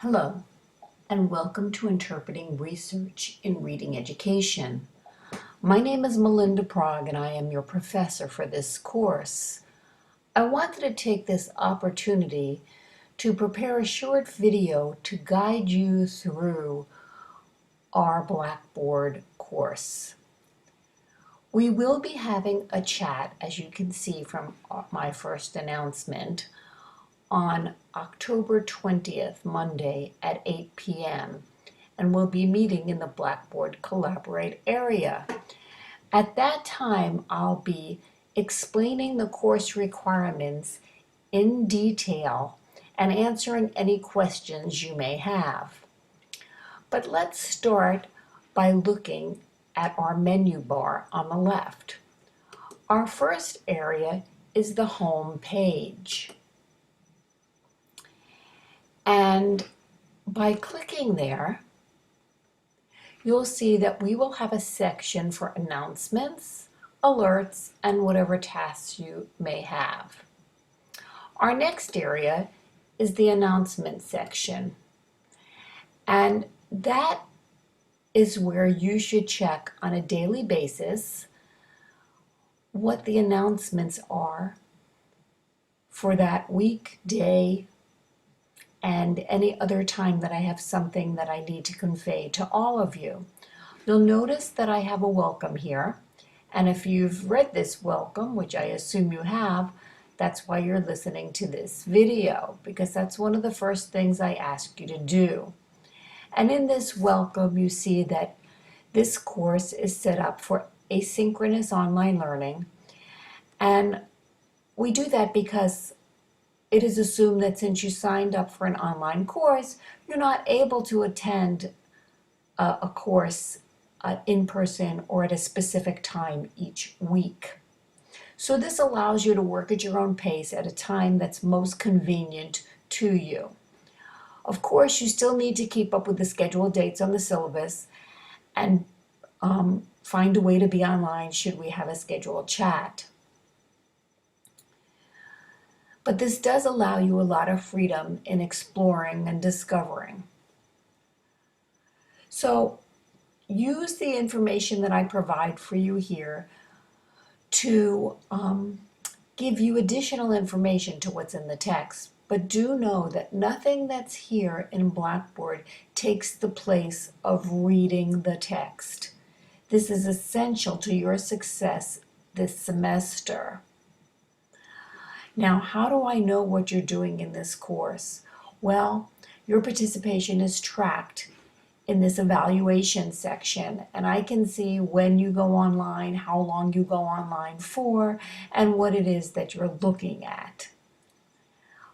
Hello, and welcome to Interpreting Research in Reading Education. My name is Melinda Prague, and I am your professor for this course. I wanted to take this opportunity to prepare a short video to guide you through our Blackboard course. We will be having a chat, as you can see from my first announcement, on October 20th, Monday at 8 p.m. and we'll be meeting in the Blackboard Collaborate area. At that time, I'll be explaining the course requirements in detail and answering any questions you may have. But let's start by looking at our menu bar on the left. Our first area is the home page. And by clicking there, you'll see that we will have a section for announcements, alerts, and whatever tasks you may have. Our next area is the announcement section. And that is where you should check on a daily basis what the announcements are for that week, day, and any other time that I have something that I need to convey to all of you. You'll notice that I have a welcome here, and if you've read this welcome, which I assume you have, that's why you're listening to this video, because that's one of the first things I ask you to do. And in this welcome, you see that this course is set up for asynchronous online learning, and we do that because it is assumed that since you signed up for an online course, you're not able to attend a course in person or at a specific time each week. So this allows you to work at your own pace at a time that's most convenient to you. Of course, you still need to keep up with the scheduled dates on the syllabus and find a way to be online should we have a scheduled chat. But this does allow you a lot of freedom in exploring and discovering. So use the information that I provide for you here to give you additional information to what's in the text. But do know that nothing that's here in Blackboard takes the place of reading the text. This is essential to your success this semester. Now, how do I know what you're doing in this course? Well, your participation is tracked in this evaluation section, and I can see when you go online, how long you go online for, and what it is that you're looking at.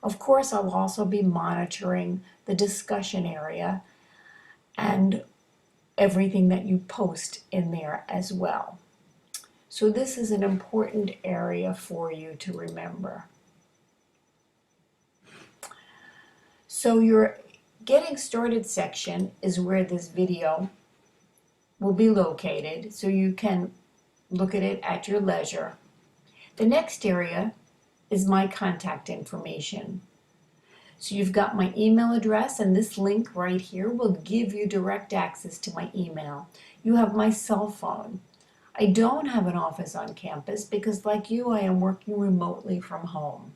Of course, I'll also be monitoring the discussion area and everything that you post in there as well. So this is an important area for you to remember. So your Getting Started section is where this video will be located, so you can look at it at your leisure. The next area is my contact information. So you've got my email address, and this link right here will give you direct access to my email. You have my cell phone. I don't have an office on campus because, like you, I am working remotely from home.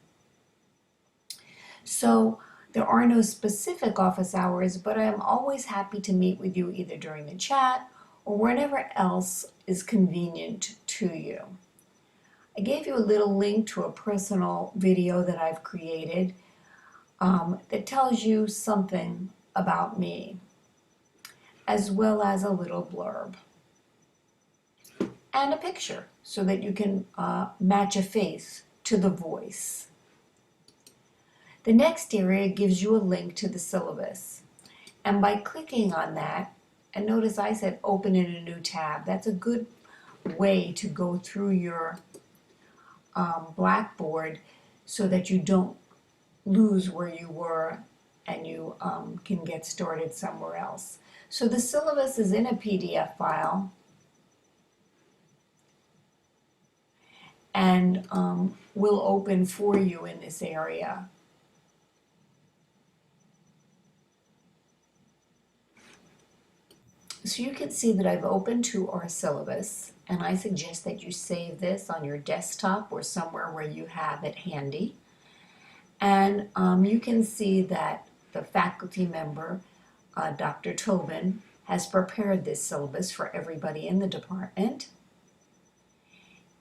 So there are no specific office hours, but I am always happy to meet with you either during the chat or whenever else is convenient to you. I gave you a little link to a personal video that I've created that tells you something about me, as well as a little blurb and a picture so that you can match a face to the voice. The next area gives you a link to the syllabus, and by clicking on that, and notice I said open in a new tab, that's a good way to go through your Blackboard so that you don't lose where you were and you can get started somewhere else. So the syllabus is in a PDF file, and will open for you in this area. So you can see that I've opened to our syllabus, and I suggest that you save this on your desktop or somewhere where you have it handy. And you can see that the faculty member, Dr. Tobin, has prepared this syllabus for everybody in the department.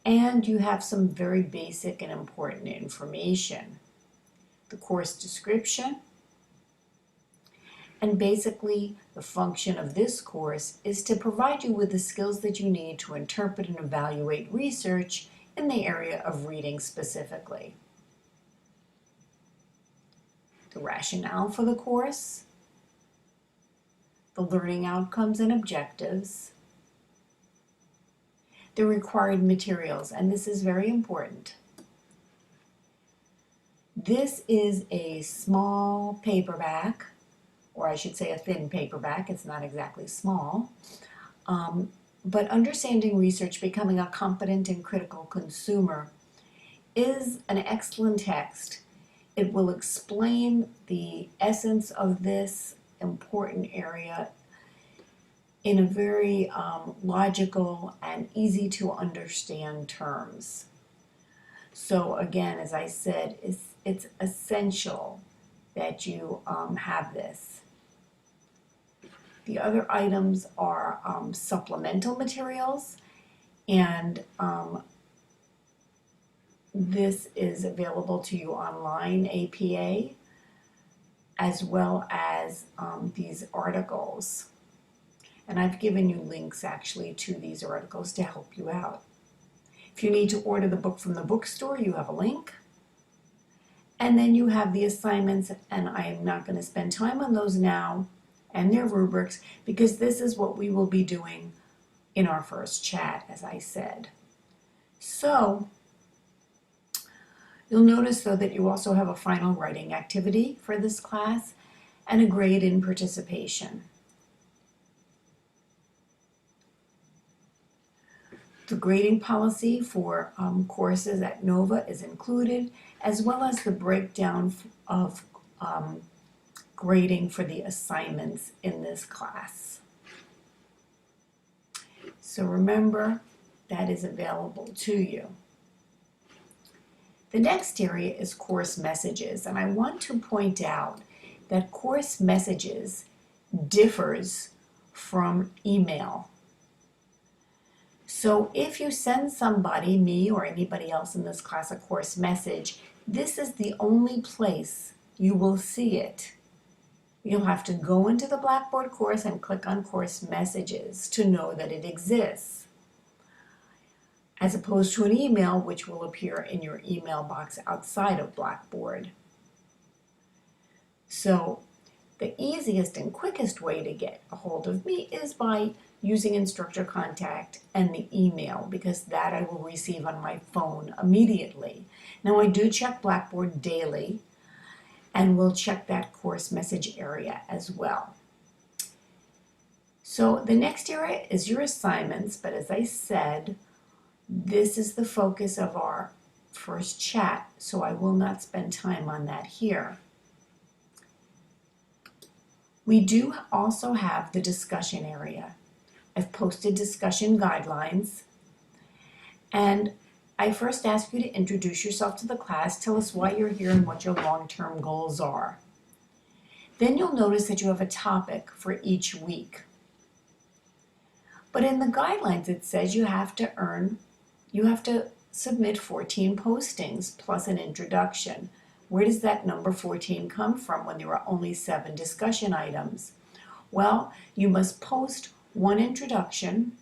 And you have some very basic and important information. The course description, and basically the function of this course is to provide you with the skills that you need to interpret and evaluate research in the area of reading specifically. The rationale for the course, the learning outcomes and objectives, the required materials, and this is very important. This is a small paperback, or I should say a thin paperback. It's not exactly small. But Understanding Research, Becoming a Competent and Critical Consumer is an excellent text. It will explain the essence of this important area in a very logical and easy to understand terms. So again, as I said, it's essential that you have this. The other items are supplemental materials, and this is available to you online, APA, as well as these articles. And I've given you links actually to these articles to help you out. If you need to order the book from the bookstore, you have a link. And then you have the assignments, and I'm not going to spend time on those now, and their rubrics, because this is what we will be doing in our first chat, as I said. So, you'll notice though that you also have a final writing activity for this class and a grade in participation. The grading policy for courses at NOVA is included, as well as the breakdown of grading for the assignments in this class. So remember, that is available to you. The next area is course messages, and I want to point out that course messages differs from email. So if you send somebody, me or anybody else in this class, a course message, this is the only place you will see it. You'll have to go into the Blackboard course and click on course messages to know that it exists, as opposed to an email which will appear in your email box outside of Blackboard. So the easiest and quickest way to get a hold of me is by using instructor contact and the email, because that I will receive on my phone immediately. Now I do check Blackboard daily, and we'll check that course message area as well. So the next area is your assignments, but as I said, this is the focus of our first chat, so I will not spend time on that here. We do also have the discussion area. I've posted discussion guidelines, and I first ask you to introduce yourself to the class, tell us why you're here and what your long-term goals are. Then you'll notice that you have a topic for each week. But in the guidelines it says you have to submit 14 postings plus an introduction. Where does that number 14 come from when there are only 7 discussion items? Well, you must post one introduction,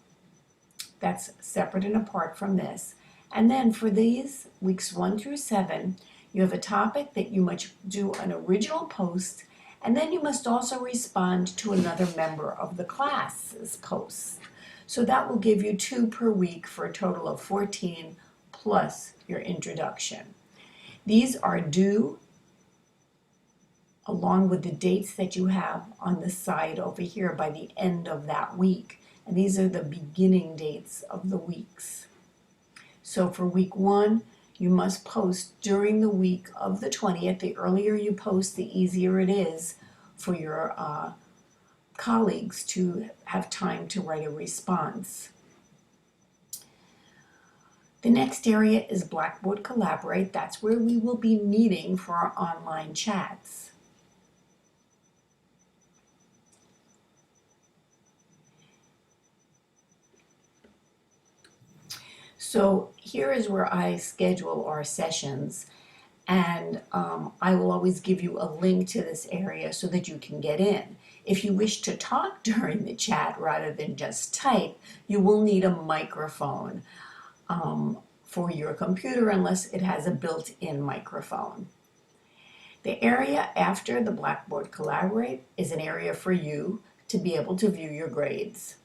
that's separate and apart from this, and then for these weeks 1 through 7, you have a topic that you must do an original post, and then you must also respond to another member of the class's posts. So that will give you 2 per week for a total of 14 plus your introduction. These are due along with the dates that you have on the side over here by the end of that week. And these are the beginning dates of the weeks. So for week 1, you must post during the week of the 20th. The earlier you post, the easier it is for your colleagues to have time to write a response. The next area is Blackboard Collaborate. That's where we will be meeting for our online chats. So here is where I schedule our sessions, and I will always give you a link to this area so that you can get in. If you wish to talk during the chat rather than just type, you will need a microphone for your computer unless it has a built-in microphone. The area after the Blackboard Collaborate is an area for you to be able to view your grades.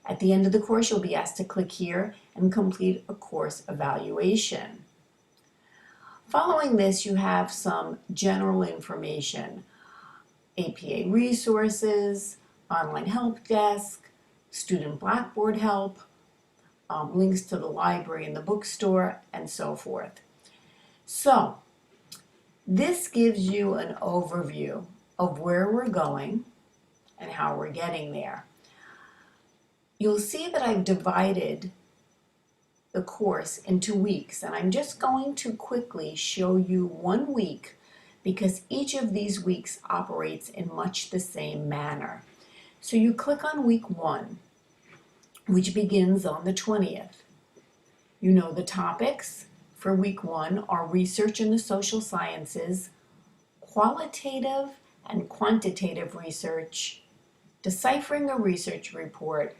At the end of the course, you'll be asked to click here and complete a course evaluation. Following this, you have some general information: APA resources, online help desk, student Blackboard help, links to the library and the bookstore, and so forth. So, this gives you an overview of where we're going and how we're getting there. You'll see that I've divided the course into weeks, and I'm just going to quickly show you 1 week because each of these weeks operates in much the same manner. So you click on week 1, which begins on the 20th. You know the topics for week 1 are research in the social sciences, qualitative and quantitative research, deciphering a research report,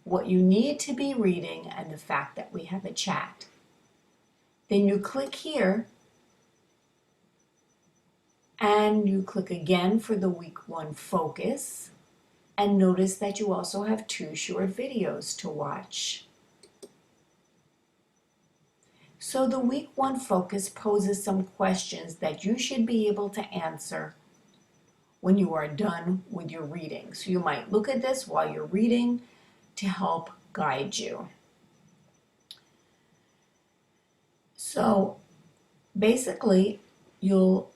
what you need to be reading, and the fact that we have a chat. Then you click here and you click again for the week 1 focus, and notice that you also have 2 short videos to watch. So the week 1 focus poses some questions that you should be able to answer when you are done with your reading. So you might look at this while you're reading to help guide you. So basically, you'll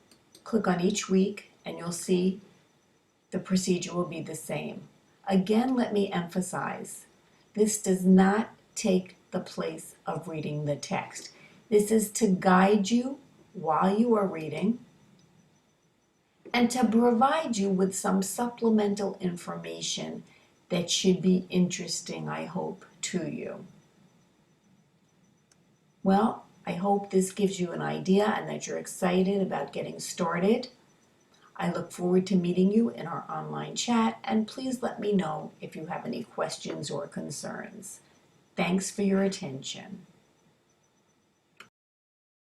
click on each week and you'll see the procedure will be the same. Again, let me emphasize, this does not take the place of reading the text. This is to guide you while you are reading and to provide you with some supplemental information that should be interesting, I hope, to you. Well, I hope this gives you an idea and that you're excited about getting started. I look forward to meeting you in our online chat, and please let me know if you have any questions or concerns. Thanks for your attention.